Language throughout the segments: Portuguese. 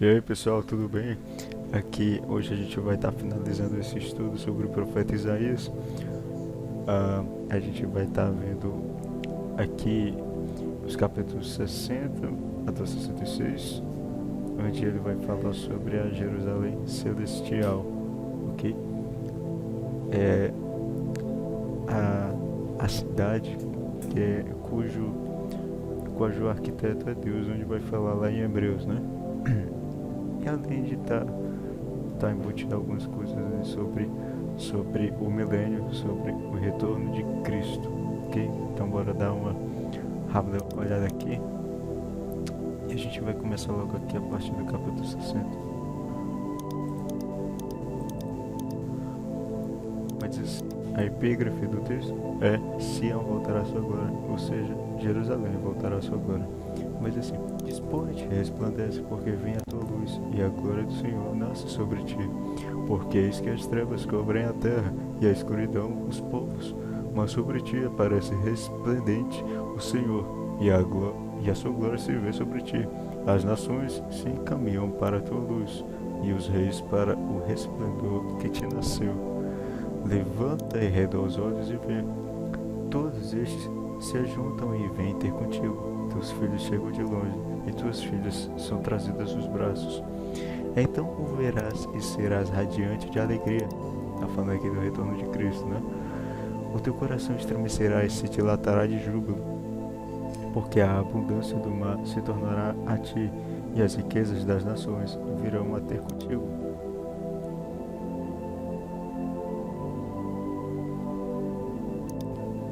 E aí pessoal, tudo bem? Aqui hoje a gente vai estar finalizando esse estudo sobre o profeta Isaías. A gente vai estar vendo aqui os capítulos 60 até 66, onde ele vai falar sobre a Jerusalém celestial, ok? É a cidade cujo arquiteto é Deus, onde vai falar lá em Hebreus, né? E além de tá embutido algumas coisas sobre o milênio, sobre o retorno de Cristo, ok? Então bora dar uma rápida olhada aqui e a gente vai começar logo aqui a partir do capítulo 60. Vai dizer assim, a epígrafe do texto é Sião voltará a sua glória, ou seja, Jerusalém voltará a sua glória. Mas assim, dispõe-te, resplandece, porque vem a tua luz, e a glória do Senhor nasce sobre ti. Porque eis que as trevas cobrem a terra, e a escuridão os povos. Mas sobre ti aparece resplendente o Senhor, e a sua glória se vê sobre ti. As nações se encaminham para a tua luz, e os reis para o resplendor que te nasceu. Levanta e redou os olhos e vê. Todos estes se ajuntam e vêm ter contigo. Teus filhos chegam de longe, e tuas filhas são trazidas nos braços. Então o verás e serás radiante de alegria. Está falando aqui do retorno de Cristo, né? O teu coração estremecerá e se dilatará de júbilo, porque a abundância do mar se tornará a ti, e as riquezas das nações virão a ter contigo.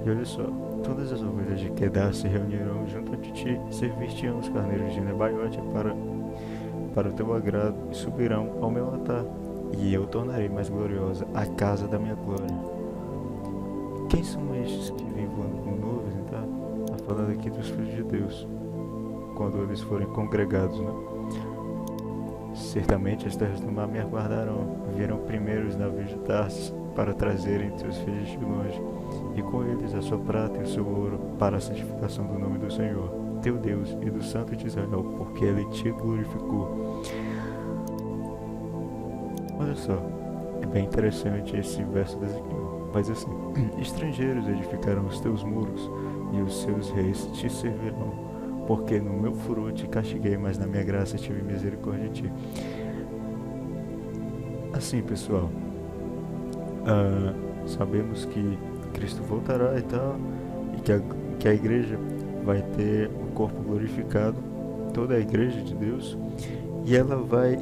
E olha só, todas as ovelhas de Quedar se reunirão junto de ti, servir-te-ão os carneiros de Nebaiote para o teu agrado, e subirão ao meu altar, e eu tornarei mais gloriosa a casa da minha glória. Quem são estes que vêm voando com nuvens, tá? Está falando aqui dos filhos de Deus, quando eles forem congregados, né? Certamente as terras do mar me aguardarão, virão primeiro os navios de Tarsis, para trazerem teus filhos de longe, e com eles a sua prata e o seu ouro, para a santificação do nome do Senhor, teu Deus, e do Santo de Israel, porque ele te glorificou. Olha só, é bem interessante esse verso desse aqui. Mas assim, estrangeiros edificarão os teus muros, e os seus reis te servirão, porque no meu furor te castiguei, mas na minha graça tive misericórdia de ti. Assim, pessoal, sabemos que Cristo voltará e tal, e que a igreja vai ter um corpo glorificado, toda a igreja de Deus, e ela vai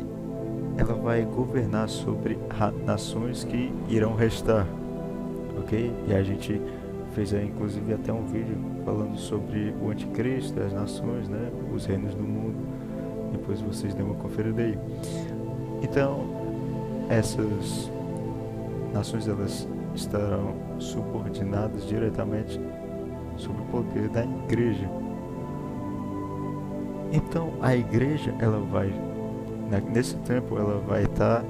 governar sobre nações que irão restar, ok? E a gente fez aí, inclusive, até um vídeo falando sobre o anticristo, as nações, né? Os reinos do mundo. Depois vocês dêem uma conferida aí. Então, essas nações, elas estarão subordinadas diretamente sob o poder da igreja. Então, a igreja, nesse tempo, ela vai estar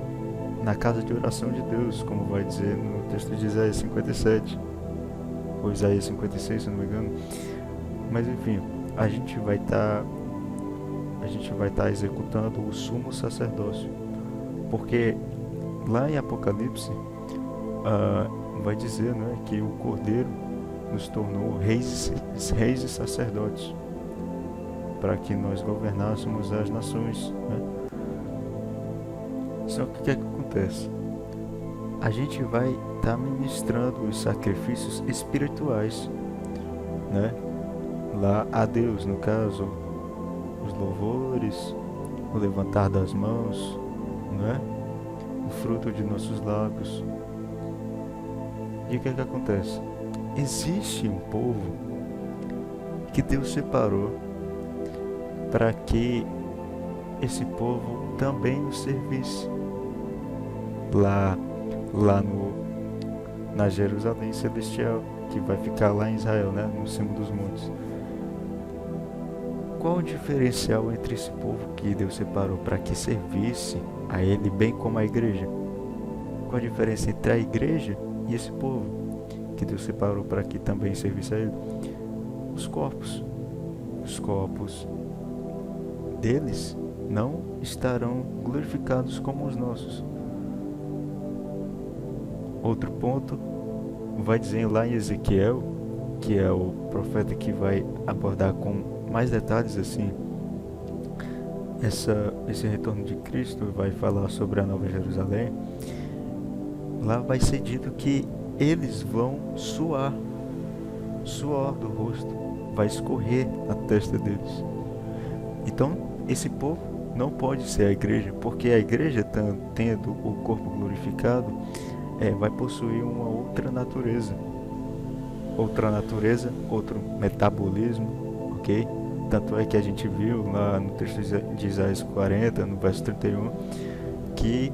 na casa de oração de Deus, como vai dizer no texto de Isaías 57, ou Isaías 56, se não me engano. Mas enfim, a gente vai estar executando o sumo sacerdócio, porque lá em Apocalipse vai dizer, né, que o Cordeiro nos tornou reis e sacerdotes, para que nós governássemos as nações, né? Só que o que é que acontece? A gente vai estar ministrando os sacrifícios espirituais, né? Lá a Deus, no caso, os louvores, o levantar das mãos, né? O fruto de nossos lábios. E o que é que acontece? Existe um povo que Deus separou para que esse povo também o servisse lá na Jerusalém celestial, que vai ficar lá em Israel, né, no cimo dos montes. Qual o diferencial entre esse povo que Deus separou para que servisse a ele, bem como a igreja? Qual a diferença entre a igreja e esse povo que Deus separou para que também servisse a ele? Os corpos deles não estarão glorificados como os nossos. Outro ponto vai dizer lá em Ezequiel, que é o profeta que vai abordar com mais detalhes assim esse retorno de Cristo, vai falar sobre a Nova Jerusalém. Lá vai ser dito que eles vão suor do rosto, vai escorrer na testa deles. Então, esse povo não pode ser a igreja, porque a igreja, tendo o corpo glorificado, vai possuir uma outra natureza, outro metabolismo, ok? Tanto é que a gente viu lá no texto de Isaías 40, no verso 31, que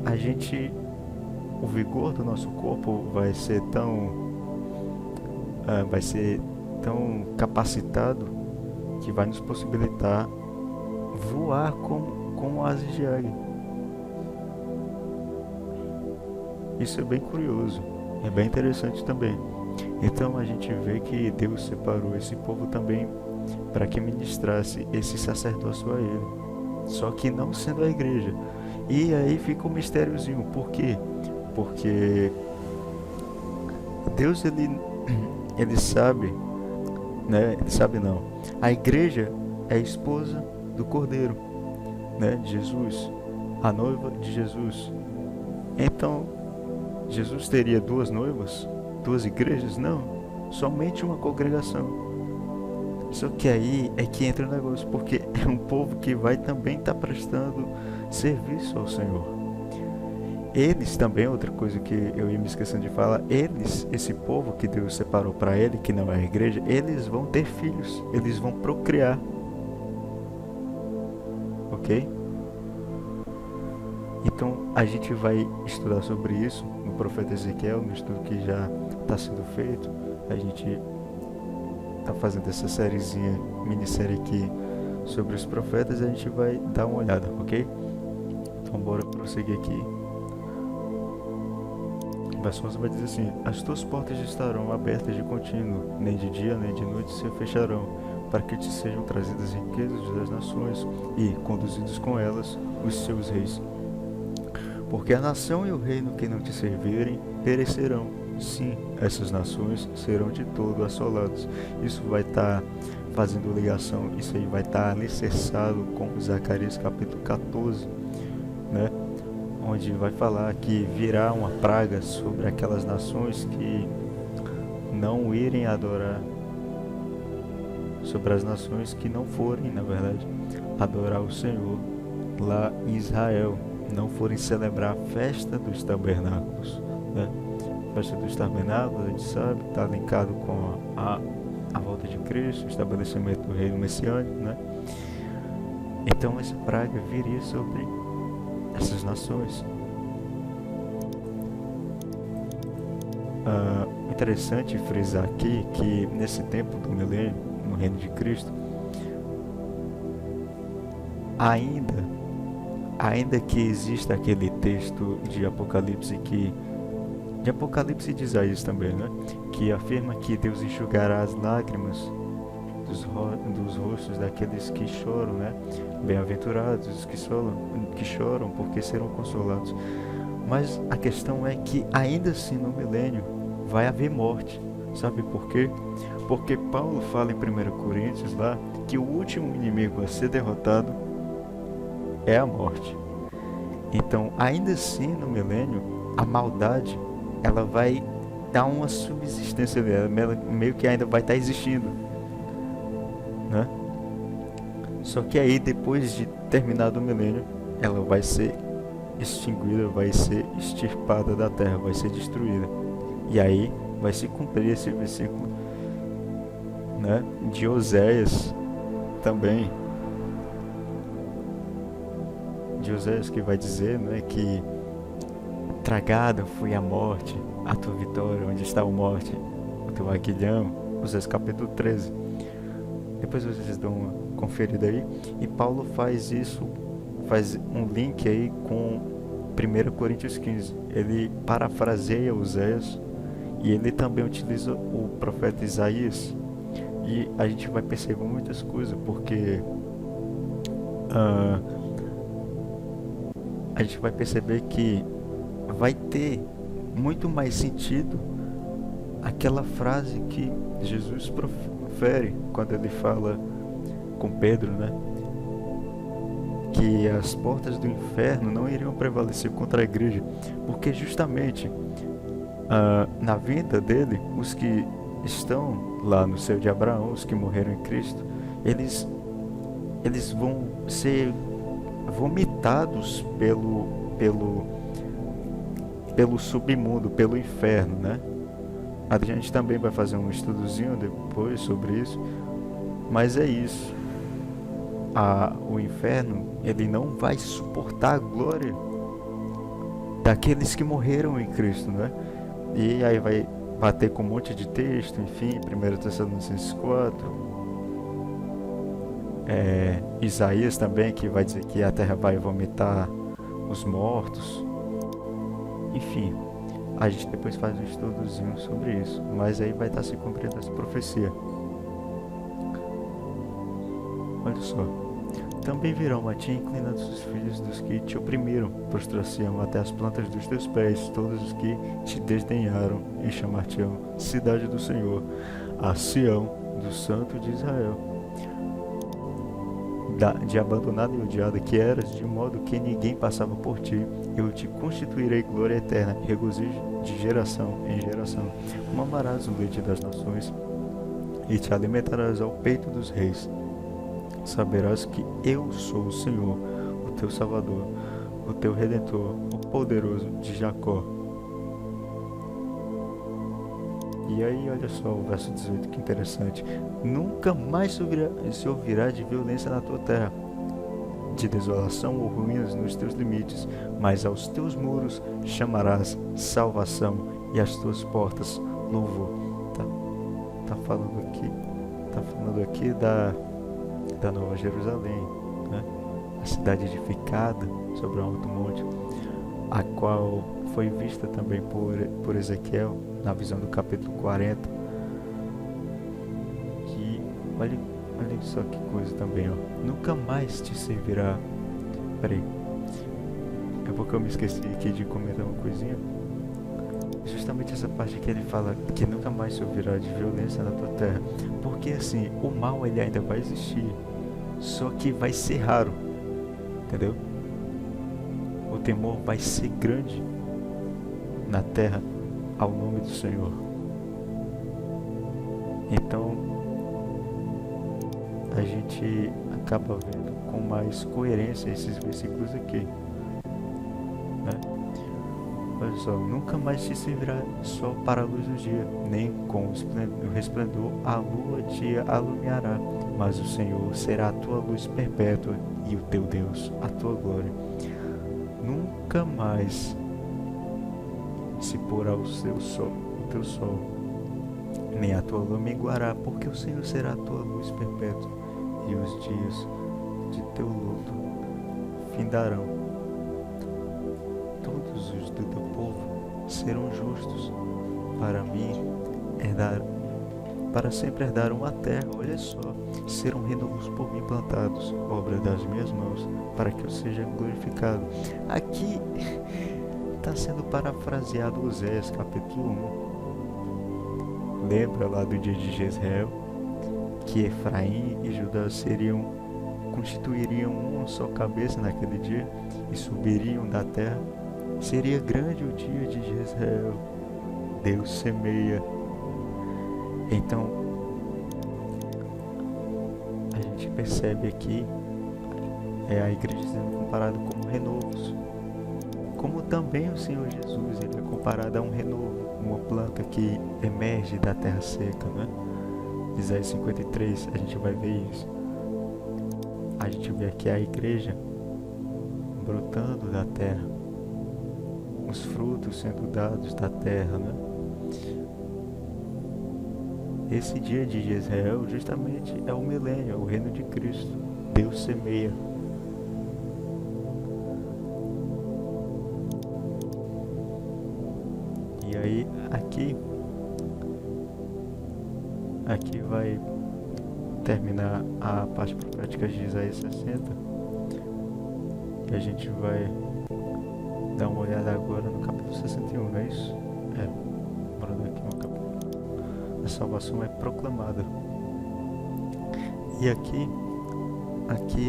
o vigor do nosso corpo vai ser tão capacitado que vai nos possibilitar voar com asas de águia. Isso é bem curioso, é bem interessante também. Então a gente vê que Deus separou esse povo também para que ministrasse esse sacerdócio a ele, só que não sendo a igreja. E aí fica um mistériozinho. Por quê? Porque Deus ele sabe, né? Ele sabe não. A igreja é a esposa do Cordeiro, né? De Jesus, a noiva de Jesus. Então, Jesus teria duas noivas, duas igrejas? Não, somente uma congregação. Só que aí é que entra o negócio, porque é um povo que vai também estar prestando serviço ao Senhor. Eles também, outra coisa que eu ia me esquecendo de falar, esse povo que Deus separou para ele, que não é a igreja, eles vão ter filhos, eles vão procriar. Ok? Então a gente vai estudar sobre isso no profeta Ezequiel, no estudo que já está sendo feito. A gente está fazendo essa minissérie aqui sobre os profetas, e a gente vai dar uma olhada, ok? Então bora prosseguir aqui. O verso 11 vai dizer assim: as tuas portas estarão abertas de contínuo, nem de dia nem de noite se fecharão, para que te sejam trazidas riquezas das nações e conduzidos com elas os seus reis. Porque a nação e o reino que não te servirem perecerão. Sim, essas nações serão de todo assoladas. Isso vai estar fazendo ligação, isso aí vai estar alicerçado com Zacarias capítulo 14, né? Onde vai falar que virá uma praga sobre aquelas nações que não irem adorar, sobre as nações que não forem, na verdade, adorar o Senhor lá em Israel, não forem celebrar a festa dos tabernáculos, né? A festa dos tabernáculos, a gente sabe, está linkado com a volta de Cristo, o estabelecimento do reino messiânico, né? Então essa praga viria sobre essas nações. Interessante frisar aqui que nesse tempo do milênio, no reino de Cristo, ainda que exista aquele texto de Apocalipse e de Isaías também, né? Que afirma que Deus enxugará as lágrimas dos rostos daqueles que choram, né? Bem-aventurados os que choram, porque serão consolados. Mas a questão é que ainda assim no milênio vai haver morte. Sabe por quê? Porque Paulo fala em 1 Coríntios lá que o último inimigo a ser derrotado é a morte. Então, ainda assim no milênio, a maldade ela vai dar uma subsistência dela, meio que ainda vai estar existindo, né? Só que aí, depois de terminado o milênio, ela vai ser extinguida, vai ser extirpada da terra, vai ser destruída. E aí vai se cumprir esse versículo, né, de Oséias também. De Oséias, que vai dizer, né, que tragada foi a morte, a tua vitória, onde está a morte, o teu aguilhão. Oséias capítulo 13. Depois vocês dão uma conferida aí. E Paulo faz um link aí com 1 Coríntios 15. Ele parafraseia Oséias e ele também utiliza o profeta Isaías. E a gente vai perceber muitas coisas, porque a gente vai perceber que vai ter muito mais sentido aquela frase que Jesus profere quando ele fala com Pedro, né? Que as portas do inferno não iriam prevalecer contra a igreja, porque justamente na vinda dele, os que estão lá no seio de Abraão, os que morreram em Cristo, eles vão ser vomitados pelo submundo, pelo inferno, né? A gente também vai fazer um estudozinho depois sobre isso, mas é isso. O inferno, ele não vai suportar a glória daqueles que morreram em Cristo, né? E aí vai bater com um monte de texto, enfim, 1 Tessalonicenses 4, Isaías também, que vai dizer que a terra vai vomitar os mortos. Enfim, a gente depois faz um estudozinho sobre isso, mas aí vai estar se cumprindo essa profecia. Olha só. Também virão a ti inclinando os filhos dos que te oprimiram, prostrar-se-ão até as plantas dos teus pés, todos os que te desdenharam, e chamar-te-ão cidade do Senhor, a Sião do Santo de Israel. De abandonada e odiada que eras, de modo que ninguém passava por ti, eu te constituirei glória eterna, regozijo de geração em geração. Mamarás o leite das nações, e te alimentarás ao peito dos reis. Saberás que eu sou o Senhor, o teu Salvador, o teu Redentor, o poderoso de Jacó. E aí, olha só o verso 18, que interessante. Nunca mais se ouvirá de violência na tua terra, de desolação ou ruínas nos teus limites, mas aos teus muros chamarás salvação e às tuas portas louvor. Tá falando aqui da Nova Jerusalém, né? A cidade edificada sobre um alto monte, a qual foi vista também por Ezequiel na visão do capítulo 40. Que olha só que coisa também, ó. Nunca mais te servirá. Peraí, é porque eu me esqueci aqui de comentar uma coisinha. Justamente essa parte que ele fala que nunca mais se ouvirá de violência na tua terra, porque assim, o mal ele ainda vai existir, só que vai ser raro, entendeu? O temor vai ser grande na terra ao nome do Senhor. Então a gente acaba vendo com mais coerência esses versículos aqui, né? Olha só, nunca mais te servirá só para a luz do dia, nem com o resplendor a lua te alumiará, mas o Senhor será a tua luz perpétua e o teu Deus a tua glória. Nunca mais se porá o teu sol, nem a tua lua minguará, porque o Senhor será a tua luz perpétua e os dias de teu luto findarão. Todos os do teu povo serão justos, para sempre herdaram a terra. Olha só, serão renovos por mim plantados, obra das minhas mãos, para que eu seja glorificado. Aqui está sendo parafraseado Oséias capítulo 1. Lembra lá do dia de Jezreel, que Efraim e Judá constituiriam uma só cabeça naquele dia e subiriam da terra? Seria grande o dia de Jezreel. Deus semeia. Então, a gente percebe aqui a igreja sendo comparada como renovos. Como também o Senhor Jesus, ele é comparado a um renovo, uma planta que emerge da terra seca, né? Isaías 53, a gente vai ver isso. A gente vê aqui a igreja brotando da terra, os frutos sendo dados da terra, né? Esse dia de Jezreel justamente é o milênio, é o reino de Cristo. Deus semeia. E aí aqui vai terminar a parte profética de Isaías 60. E a gente vai dar uma olhada agora no capítulo 61, não é isso? É, morando aqui no capítulo. A salvação é proclamada. E aqui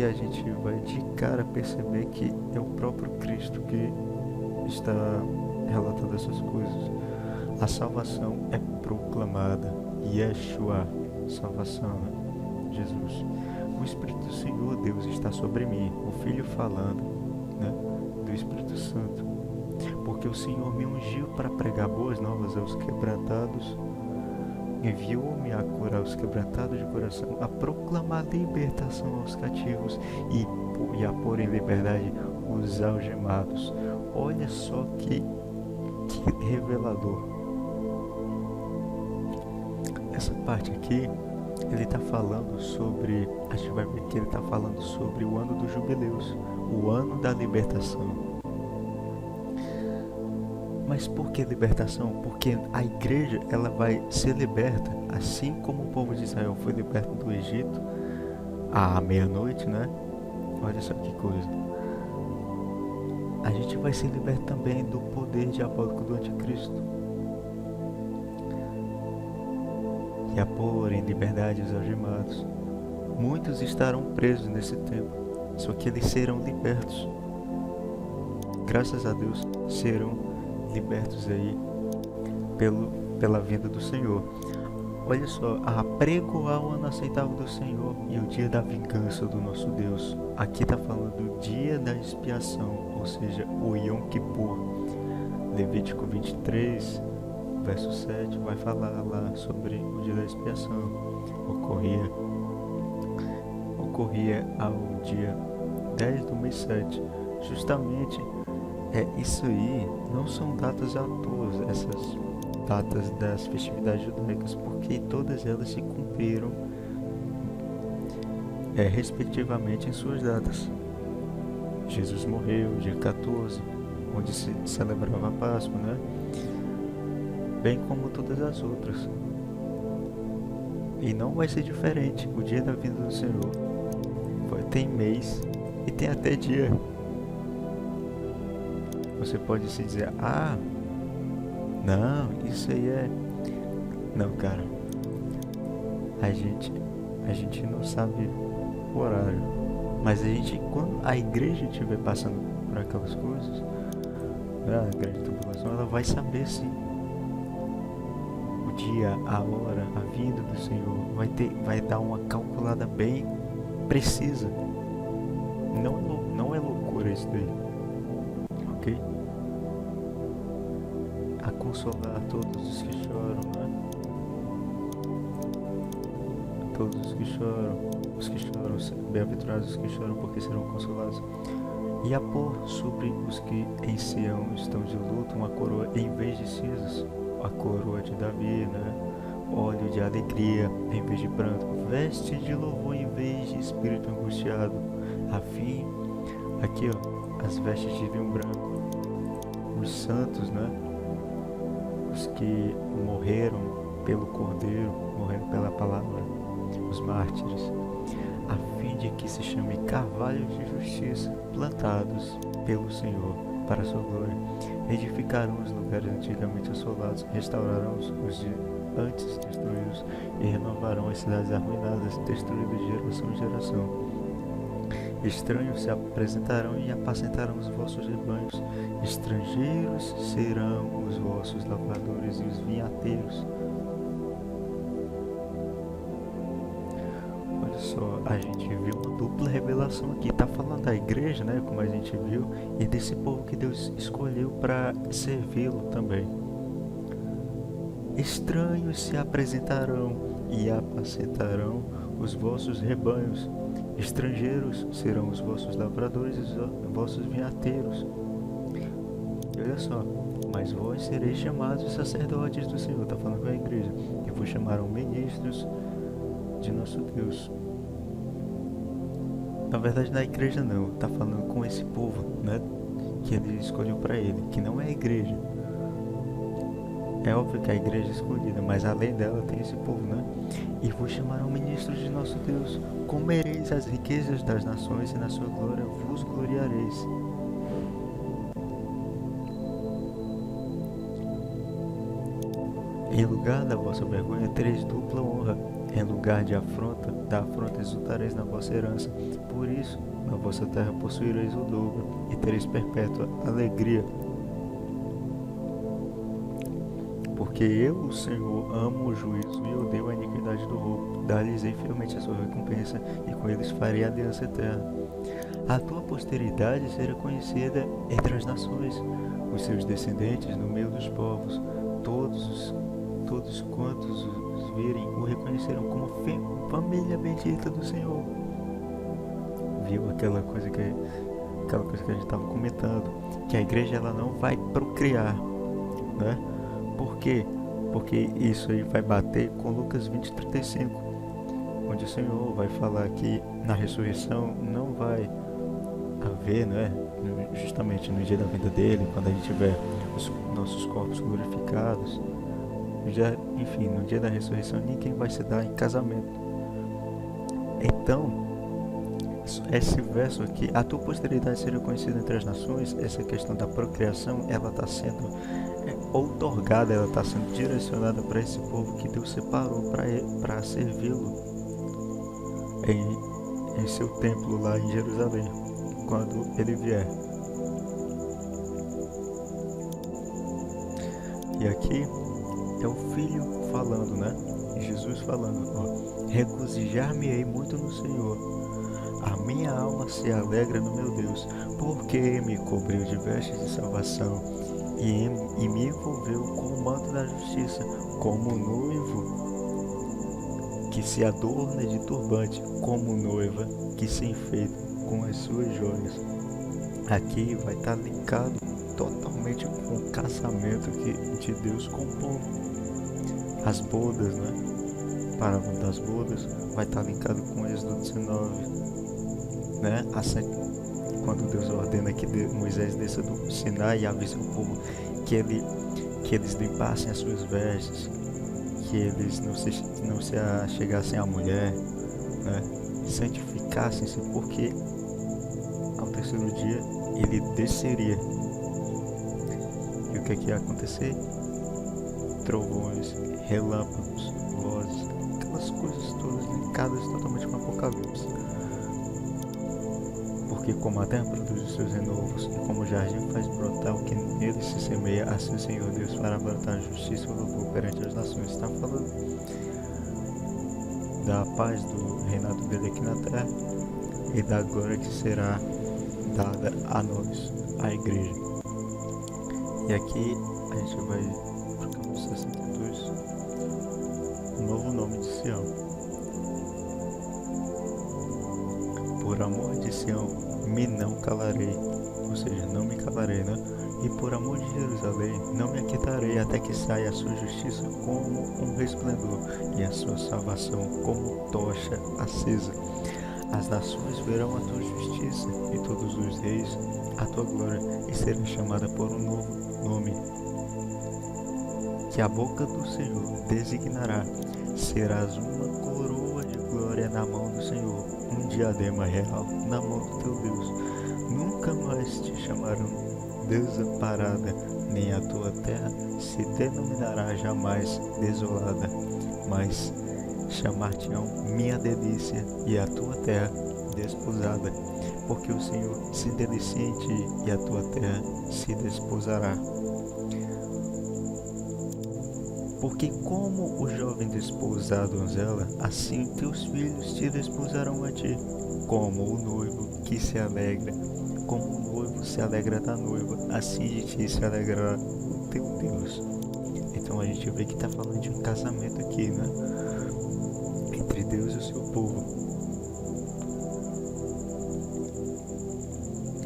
a gente vai de cara perceber que é o próprio Cristo que está relatando essas coisas. A salvação é proclamada. Yeshua, salvação, né? Jesus. O Espírito do Senhor, Deus, está sobre mim. O Filho falando, né? Do Espírito Santo. Porque o Senhor me ungiu para pregar boas novas aos quebrantados. Enviou-me a curar os quebrantados de coração, a proclamar libertação aos cativos e a pôr em liberdade os algemados. Olha só que revelador. Essa parte aqui, ele está falando sobre, a gente vai ver que ele está falando sobre o ano dos jubileus, o ano da libertação. Mas por que libertação? Porque a igreja, ela vai ser liberta, assim como o povo de Israel foi liberto do Egito à meia-noite, né? Olha só que coisa. A gente vai ser liberto também do poder diabólico do anticristo. E a pôr em liberdade os algemados. Muitos estarão presos nesse tempo, só que eles serão libertos. Graças a Deus, serão libertos aí pela vinda do Senhor. Olha só, apregoar o ano aceitável do Senhor e o dia da vingança do nosso Deus. Aqui está falando do dia da expiação, ou seja, o Yom Kippur. Levítico 23, verso 7, vai falar lá sobre o dia da expiação. Ocorria ao dia 10 do mês 7. Justamente, isso aí não são datas à toa, essas datas das festividades judaicas, porque todas elas se cumpriram respectivamente em suas datas. Jesus morreu dia 14, onde se celebrava a Páscoa, né? Bem como todas as outras. E não vai ser diferente. O dia da vinda do Senhor tem mês e tem até dia. Você pode se dizer, não, isso aí é... Não, cara. A gente não sabe o horário. Mas quando a igreja estiver passando por aquelas coisas, a grande tribulação, ela vai saber sim o dia, a hora, a vinda do Senhor. Vai dar uma calculada bem precisa. Não é loucura isso daí. Ok? A consolar todos os que choram, né? Todos os que choram, bem-aventurados os que choram, porque serão consolados. E a pôr sobre os que em Sião estão de luto uma coroa em vez de cinzas, a coroa de Davi, né? Óleo de alegria em vez de pranto, veste de louvor em vez de espírito angustiado, aqui ó, as vestes de vinho branco, os santos, né? Os que morreram pelo Cordeiro, morreram pela palavra, os mártires, a fim de que se chame carvalhos de justiça, plantados pelo Senhor para a sua glória. Edificarão os lugares antigamente assolados, restaurarão os de antes destruídos e renovarão as cidades arruinadas, destruídas de geração em geração. Estranhos se apresentarão e apacentarão os vossos rebanhos. Estrangeiros serão os vossos lavradores e os vinhateiros. Olha só, a gente viu uma dupla revelação aqui. Está falando da igreja, né? Como a gente viu, e desse povo que Deus escolheu para servi-lo também. Estranhos se apresentarão e apacentarão os vossos rebanhos. Estrangeiros serão os vossos lavradores e os vossos vinhateiros. E olha só, mas vós sereis chamados sacerdotes do Senhor, está falando com a igreja, e vos chamarão ministros de nosso Deus. Na verdade, na igreja não, está falando com esse povo, né, que ele escolheu para ele, que não é a igreja. É óbvio que a igreja é escolhida, mas além dela tem esse povo, né? E vos chamarão ministros de nosso Deus. Comereis as riquezas das nações e na sua glória vos gloriareis. Em lugar da vossa vergonha tereis dupla honra. Em lugar da afronta exultareis na vossa herança. Por isso, na vossa terra possuireis o dobro e tereis perpétua alegria. Porque eu, o Senhor, amo o juízo e odeio a iniquidade do roubo. Dar-lhes-ei fielmente a sua recompensa, e com eles farei aliança eterna. A tua posteridade será conhecida entre as nações, os seus descendentes no meio dos povos. Todos quantos os virem o reconhecerão como família bendita do Senhor. Viu aquela coisa que a gente estava comentando, que a igreja ela não vai procriar, né? Por quê? Porque isso aí vai bater com Lucas 20:35, onde o Senhor vai falar que na ressurreição não vai haver, né? Justamente no dia da vinda dele, quando a gente tiver os nossos corpos glorificados, enfim, no dia da ressurreição ninguém vai se dar em casamento. Então, esse verso aqui, a tua posteridade será conhecida entre as nações, essa questão da procriação, ela está sendo outorgada, ela está sendo direcionada para esse povo que Deus separou para servi-lo em seu templo lá em Jerusalém, quando ele vier. E aqui é o Filho falando, né? Jesus falando, ó, regozijar-me-ei muito no Senhor. A minha alma se alegra no meu Deus, porque me cobriu de vestes de salvação e me envolveu com o manto da justiça, como noivo que se adorna de turbante, como noiva que se enfeita com as suas joias. Aqui vai estar linkado totalmente com o casamento de Deus com o povo. As bodas, né? Parábola das bodas vai estar linkado com Êxodo 19, né? Assim, quando Deus ordena que Moisés desça do Sinai e avise o povo que eles limpassem as suas vestes, que eles não se achegassem à mulher, né? Santificassem-se, porque ao terceiro dia ele desceria. E o que ia acontecer? Trovões, relâmpagos, vozes, aquelas coisas todas ligadas totalmente com o Apocalipse. Porque como a terra produz os seus renovos, e como o jardim faz brotar o que nele se semeia, assim o Senhor Deus fará brotar a justiça e o louvor perante as nações. Está falando da paz do reinado dele aqui na terra e da glória que será dada a nós, a igreja. E aqui a gente vai para o capítulo 62, o novo nome de Sião. Por amor de Sião me não calarei, ou seja, não me calarei, né? E por amor de Jerusalém não me aquietarei até que saia a sua justiça como um resplendor e a sua salvação como tocha acesa. As nações verão a tua justiça e todos os reis a tua glória, e será chamada por um novo nome que a boca do Senhor designará. Serás uma coroa de glória na mão do Senhor, um diadema real na mão do teu Deus. Nunca mais te chamarão desamparada, nem a tua terra se denominará jamais desolada, mas chamar-te-ão minha delícia e a tua terra desposada, porque o Senhor se delicia em ti e a tua terra se desposará. Porque como o jovem desposa a donzela, assim teus filhos te desposarão a ti, como o noivo que se alegra, como o noivo se alegra da noiva, assim de ti se alegrará o teu Deus. Então a gente vê que está falando de um casamento aqui, né? Entre Deus e o seu povo.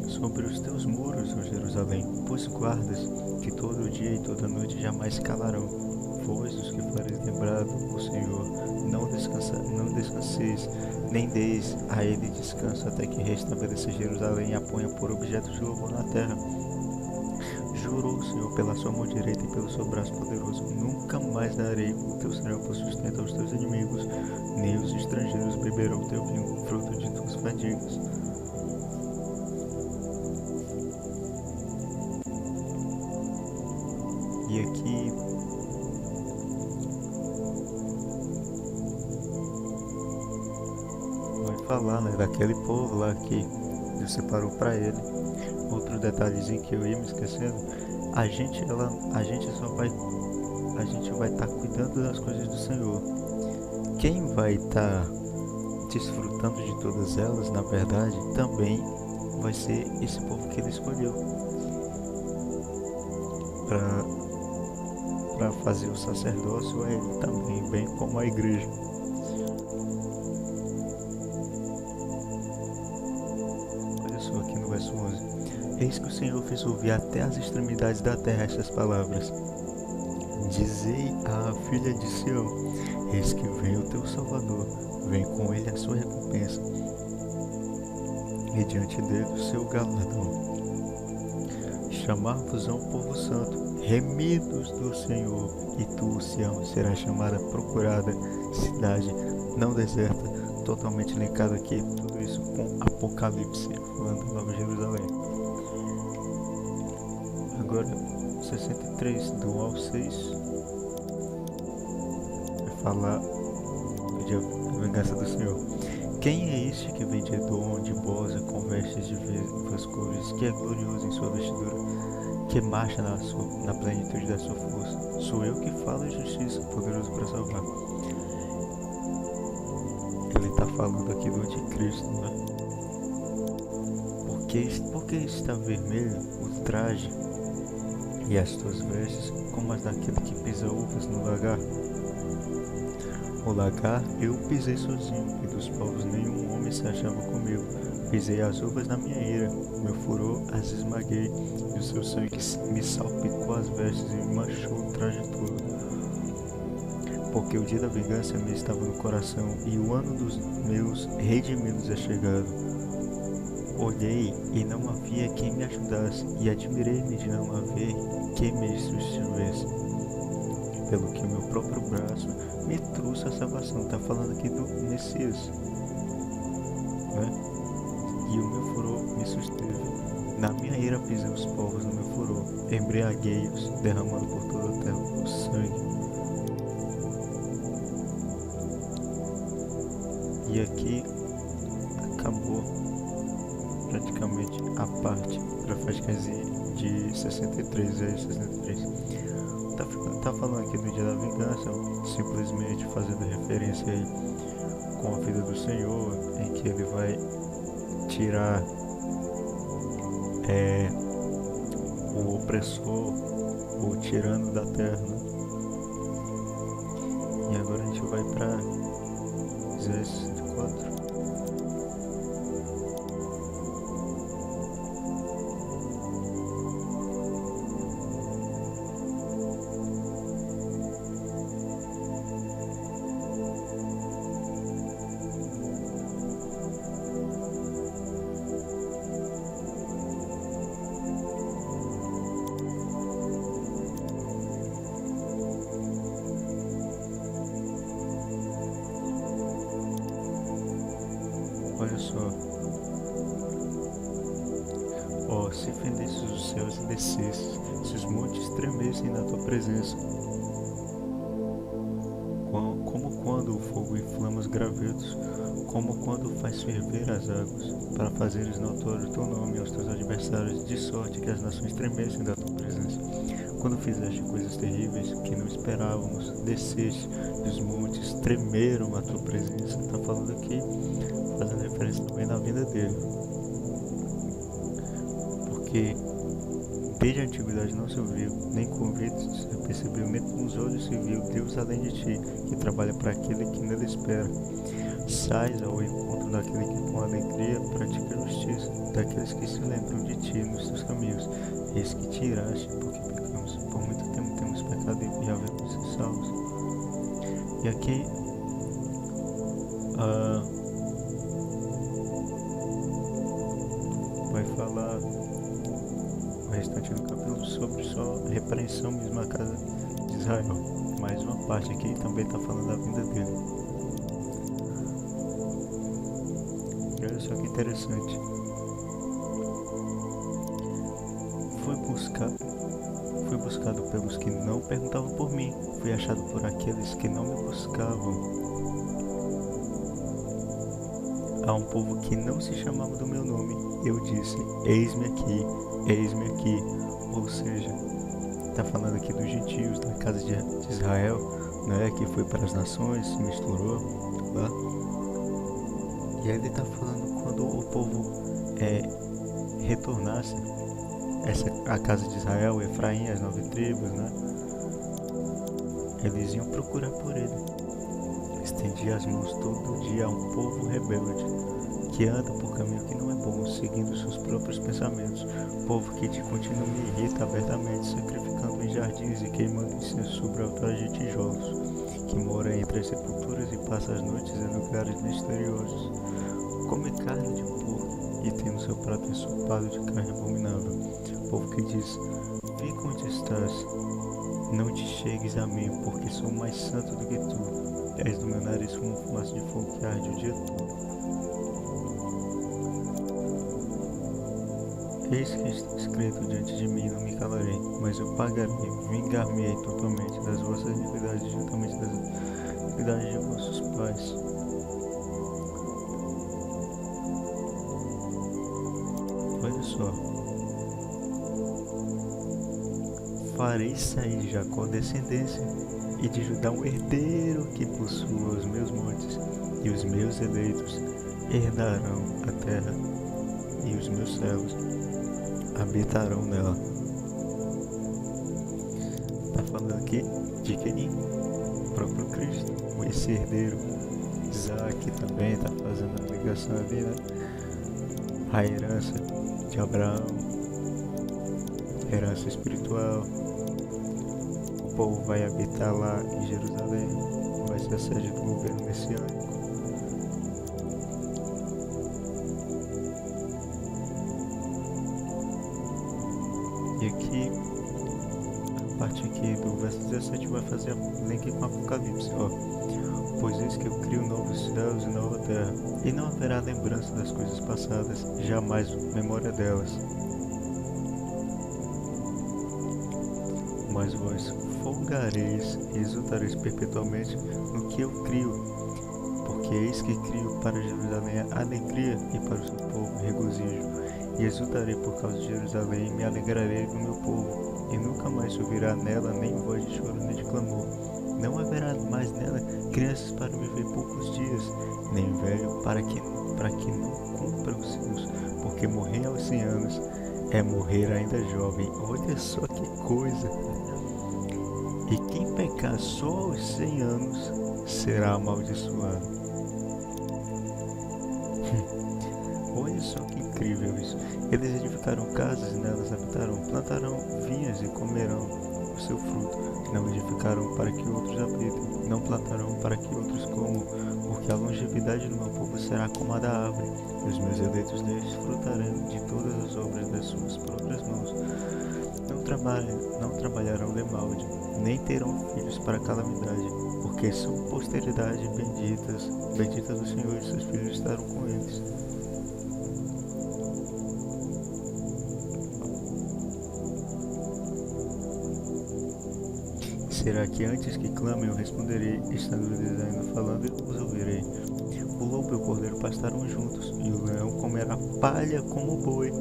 Sobre os teus muros, ó Jerusalém, pois guardas que todo dia e toda noite jamais calarão. Vós, os que fareis lembrado o Senhor, não descanseis, nem deis a ele descanso, até que restabeleça Jerusalém e a ponha por objeto de louvor na terra. Jurou o Senhor pela sua mão direita e pelo seu braço poderoso: nunca mais darei o teu cereal por sustento aos teus inimigos, nem os estrangeiros beberão o teu vinho, fruto de tuas fadigas. E aqui falar, né, daquele povo lá que Deus separou para ele. Outro detalhezinho que eu ia me esquecendo, a gente vai estar cuidando das coisas do Senhor. Quem vai estar desfrutando de todas elas, na verdade, também vai ser esse povo que ele escolheu para fazer o sacerdócio a ele também, bem como a igreja. Olha só aqui no verso 11. Eis que o Senhor fez ouvir até as extremidades da terra estas palavras. Dizei à filha de Sião, eis que vem o teu Salvador, vem com ele a sua recompensa, e diante dele o seu galardão. Chamar-vos-ão povo santo, remidos do Senhor, e tu, Sião, serás chamada procurada, cidade não deserta, totalmente linkado aqui, tudo isso com Apocalipse, falando da Nova Jerusalém. Agora, 63, do 1 ao 6, vai falar da vingança do Senhor. Quem é este que vem de Edom, de Boza, com vestes de vivas cores, que é glorioso em sua vestidura, que marcha na plenitude da sua força? Sou eu que falo em justiça, poderoso para salvar. Ele está falando aqui do anticristo, né? Porque está vermelho o traje e as tuas vestes como as daquele que pisa uvas no lagar? O lagar eu pisei sozinho, e dos povos nenhum homem se achava comigo. Pisei as uvas na minha ira, meu furor as esmaguei, e o seu sangue me salpicou as vestes e me manchou o traje todo. Porque o dia da vingança me estava no coração, e o ano dos meus redimidos é chegado. Olhei e não havia quem me ajudasse, e admirei-me de não haver quem me sustivesse. Pelo que o meu próprio braço me trouxe a salvação. Está falando aqui do Messias, né? E o meu furor me susteve. Na minha ira pisei os povos no meu furor, embriaguei-os, derramando por toda a terra o sangue. E aqui acabou praticamente a parte profética de 63 a 63. Tá falando aqui do dia da vingança, simplesmente fazendo referência aí com a vida do Senhor, em que ele vai tirar o opressor, o tirano da terra. E agora a gente vai para Isaías 64. Olha só. Ó, se fendesses os céus e descesses, se os montes tremessem na tua presença, como quando o fogo inflama os gravetos, como quando faz ferver as águas, para fazeres notório o teu nome aos teus adversários, de sorte que as nações tremessem da tua presença. Quando fizeste coisas terríveis que não esperávamos, desceste e os montes tremeram à tua presença. Está falando aqui, fazendo referência também na vida dele. Porque desde a antiguidade não se ouviu, nem com ouvidos se percebeu, nem com os olhos se viu Deus além de ti, que trabalha para aquele que nele espera. Sais ao encontro daquele que com alegria pratica justiça, daqueles que se lembram de ti nos teus caminhos. Eis que te iraste, porque pecamos. Por muito tempo temos pecado e havemos sido salvos. E aqui vai falar o restante do capítulo sobre só a repreensão mesmo à casa de Israel. Mais uma parte aqui também está falando da vida dele. Olha só que interessante. Fui buscado pelos que não perguntavam por mim. Fui achado por aqueles que não me buscavam. a um povo que não se chamava do meu nome, eu disse, eis-me aqui, eis-me aqui. Ou seja, está falando aqui dos gentios, da casa de Israel, né, que foi para as nações, se misturou lá. E aí ele está falando quando o povo retornasse, a casa de Israel, Efraim, as 9 tribos, né, eles iam procurar por ele. Estendia as mãos todo dia a um povo rebelde, que anda por caminho que não é bom, seguindo seus próprios pensamentos. Povo que de contínuo me irrita abertamente, sacrificando em jardins e queimando incenso sobre altares de tijolos, que mora entre as sepulturas e passa as noites em lugares misteriosos. Come carne de porco e tem no seu prato ensopado de carne abominável. Povo que diz, fica onde estás, não te chegues a mim, porque sou mais santo do que tu. És do meu nariz como um fumaça de fogo que arde o dia todo. Eis que está escrito diante de mim, não me calarei, mas eu pagarei, vingar-me-ei totalmente das vossas iniquidades, juntamente das iniquidades de vossos pais. Olha só. Farei sair de Jacó descendência, e de Judá um herdeiro que possua os meus montes, e os meus eleitos herdarão a terra, e os meus servos habitarão nela. Está falando aqui de quem? O próprio Cristo, esse herdeiro. Isaac também está fazendo a ligação ali, né? A herança de Abraão, herança espiritual. O povo vai habitar lá em Jerusalém, vai ser a sede do governo messiânico. E aqui, a parte aqui do verso 17 vai fazer link com Apocalipse, ó. Pois eis que eu crio novos céus e nova terra, e não haverá lembrança das coisas passadas, jamais memória delas. Mas vós folgareis e exultareis perpetuamente no que eu crio, porque eis que crio para Jerusalém alegria e para o seu povo regozijo. E exultarei por causa de Jerusalém, e me alegrarei do meu povo, e nunca mais se ouvirá nela nem voz de choro nem de clamor. Não haverá mais nela crianças para viver poucos dias, nem velho para que não cumpra os seus, porque morrer aos 100 anos é morrer ainda jovem. Olha só que coisa! E quem pecar só aos 100 anos será amaldiçoado. Olha só que incrível isso. Eles edificaram casas e nelas habitarão, plantarão vinhas e comerão o seu fruto. Não edificaram para que outros habitem, não plantarão para que outros comam, porque a longevidade do meu povo será como a da árvore, e os meus eleitos desfrutarão de todas as obras das suas próprias mãos. Não trabalharão de malde, nem terão filhos para calamidade, porque são posteridade benditas do Senhor, e seus filhos estarão com eles. Será que antes que clamem eu responderei, estando eles ainda falando eu os ouvirei. O lobo e o cordeiro pastarão juntos, e o leão comerá palha como o boi.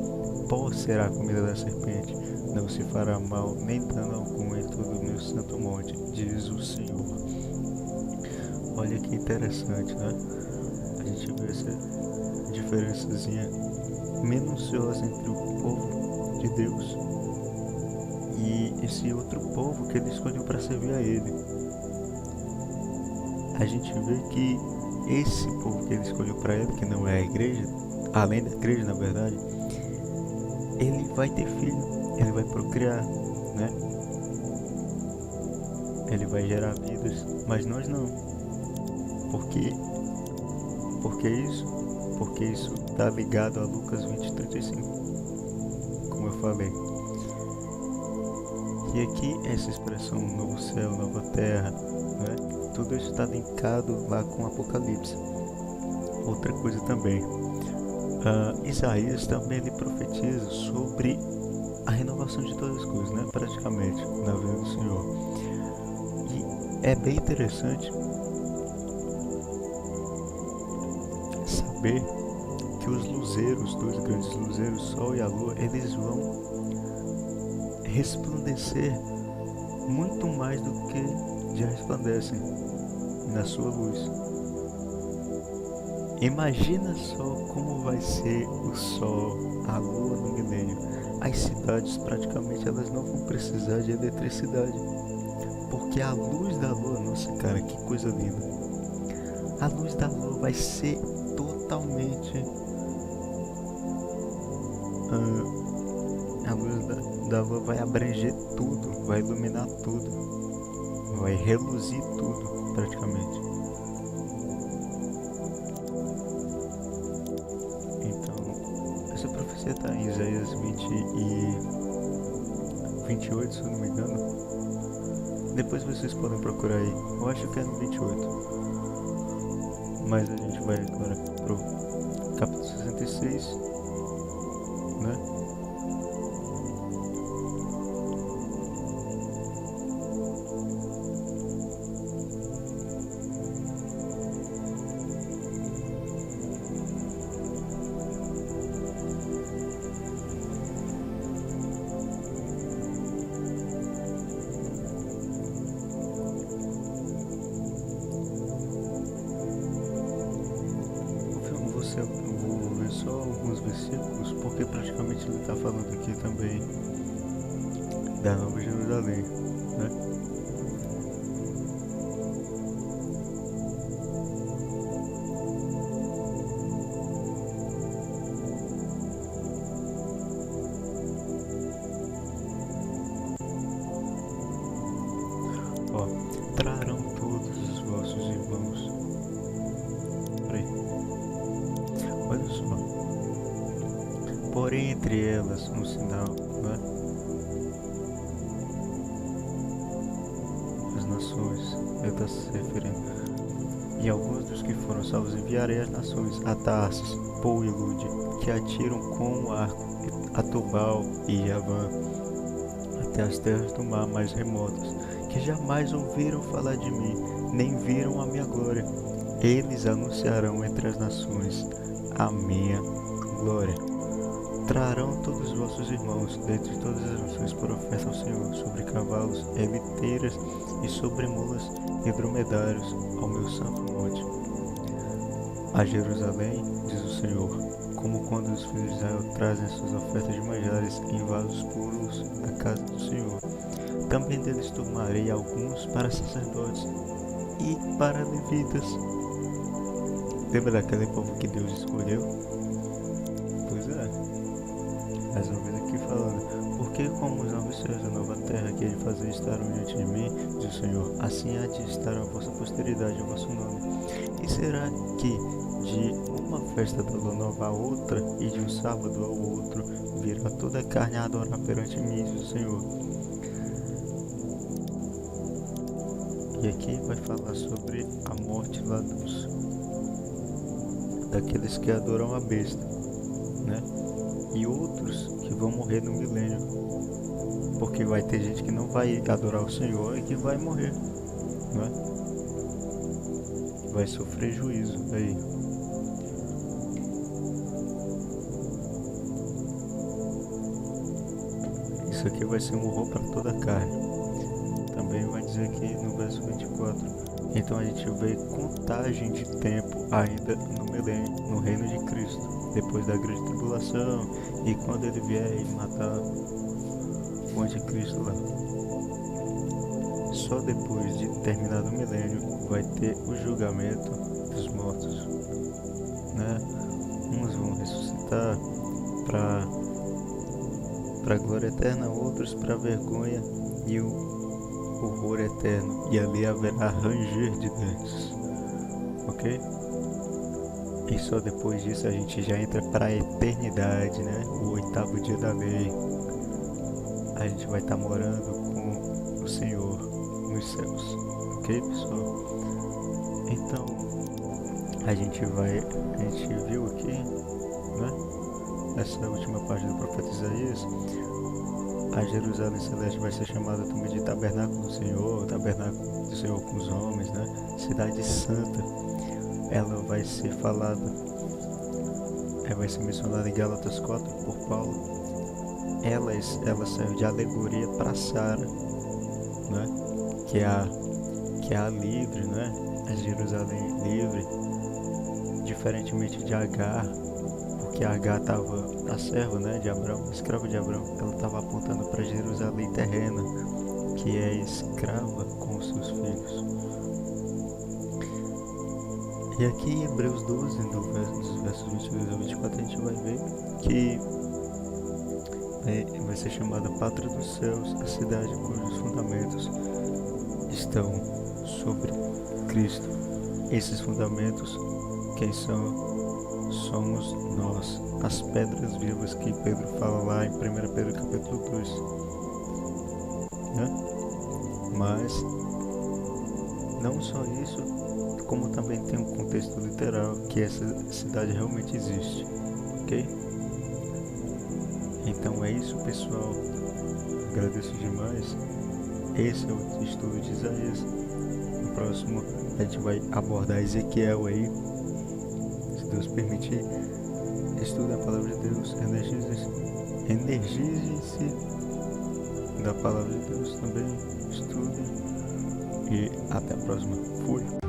Pó será a comida da serpente, não se fará mal nem dano algum em todo o meu santo monte, diz o Senhor. Olha que interessante, né? A gente vê essa diferençazinha minuciosa entre o povo de Deus e esse outro povo que ele escolheu para servir a ele. A gente vê que esse povo que ele escolheu para ele, que não é a igreja, além da igreja na verdade, ele vai ter filho, ele vai procriar, né? Ele vai gerar vidas, mas nós não. Por quê? Porque isso está ligado a Lucas 20:35, como eu falei. E aqui essa expressão novo céu, nova terra, né? Tudo isso está linkado lá com Apocalipse. Outra coisa também, Isaías também ele profetiza sobre a renovação de todas as coisas, né? Praticamente, na vida do Senhor. E é bem interessante perceber que os luzeiros, dois grandes luzeiros, o Sol e a Lua, eles vão resplandecer muito mais do que já resplandecem na sua luz. Imagina só como vai ser o Sol, a Lua no milênio. As cidades praticamente elas não vão precisar de eletricidade, porque a luz da Lua, nossa cara, que coisa linda! A luz da Lua vai ser totalmente a luz da Lua vai abranger tudo, vai iluminar tudo, vai reluzir tudo praticamente. Então, essa profecia está em Isaías 20 e 28, se eu não me engano. Depois vocês podem procurar aí. Eu acho que é no 28. Mas a gente vai agora pro capítulo 66, né? Eu vou ver só alguns versículos, porque praticamente ele está falando aqui também da Nova Jerusalém, né? Ó, trarão todos os vossos irmãos. Olha só. Porém entre elas um sinal, né? As nações, ele está se referindo. E alguns dos que foram salvos enviarei às nações, a Tarsis, Pou e Lude, que atiram com o arco a Tubal e Javã, até as terras do mar mais remotas, que jamais ouviram falar de mim, nem viram a minha glória. Eles anunciarão entre as nações a minha glória. Trarão todos os vossos irmãos, dentre todas as nações, por oferta ao Senhor, sobre cavalos, eliteiras e sobre mulas e dromedários, ao meu santo monte. A Jerusalém, diz o Senhor, como quando os filhos de Israel trazem suas ofertas de manjares em vasos puros à casa do Senhor. Também deles tomarei alguns para sacerdotes e para levitas. Lembra daquele povo que Deus escolheu? Pois é. Mais uma vez aqui falando. Porque como os ambiciosos da nova terra que ele fazer estarão diante de mim, diz o Senhor, assim há de estar a vossa posteridade, o vosso nome. E será que de uma festa da lua nova a outra, e de um sábado ao outro, virá toda a carne a adorar perante mim, diz o Senhor. E aqui vai falar sobre a morte lá daqueles que adoram a besta, né? E outros que vão morrer no milênio, porque vai ter gente que não vai adorar o Senhor e que vai morrer, né? Vai sofrer juízo aí. Isso aqui vai ser um horror para toda a carne. Também vai dizer aqui no verso 24. Então a gente vê contagem de tempo ainda no milênio, no reino de Cristo, depois da grande tribulação e quando ele vier e matar o anticristo lá. Só depois de terminado o milênio vai ter o julgamento dos mortos, né? Uns vão ressuscitar para a glória eterna, outros para a vergonha e o horror eterno, e ali haverá ranger de dentes, ok? E só depois disso a gente já entra para a eternidade, né? O oitavo dia da lei. A gente vai estar morando com o Senhor nos céus, ok, pessoal? Então a gente viu aqui, né? Nessa última parte do profeta Isaías, a Jerusalém Celeste vai ser chamada também de Tabernáculo do Senhor, Tabernáculo do Senhor com os homens, né? Cidade Santa. Ela vai ser falada vai ser mencionada em Gálatas 4 por Paulo. Ela serve de alegoria para Sara, né? Que é a livre, né? A Jerusalém livre, diferentemente de Agar, porque Agar estava a serva, né, de Abraão, escrava de Abraão. Ela estava apontando para Jerusalém terrena, que é escrava com os seus filhos. E aqui em Hebreus 12, dos versos 22 a 24, a gente vai ver que vai ser chamada Pátria dos Céus, a cidade cujos fundamentos estão sobre Cristo. Esses fundamentos, quem são? Somos nós, as pedras vivas que Pedro fala lá em 1 Pedro capítulo 2, né? Mas não só isso, como também tem um contexto literal, que essa cidade realmente existe, ok? Então é isso, pessoal, agradeço demais. Esse é o estudo de Isaías. No próximo a gente vai abordar Ezequiel aí, se Deus permitir. Estude a palavra de Deus, energize-se da palavra de Deus também, estude e até a próxima. Fui!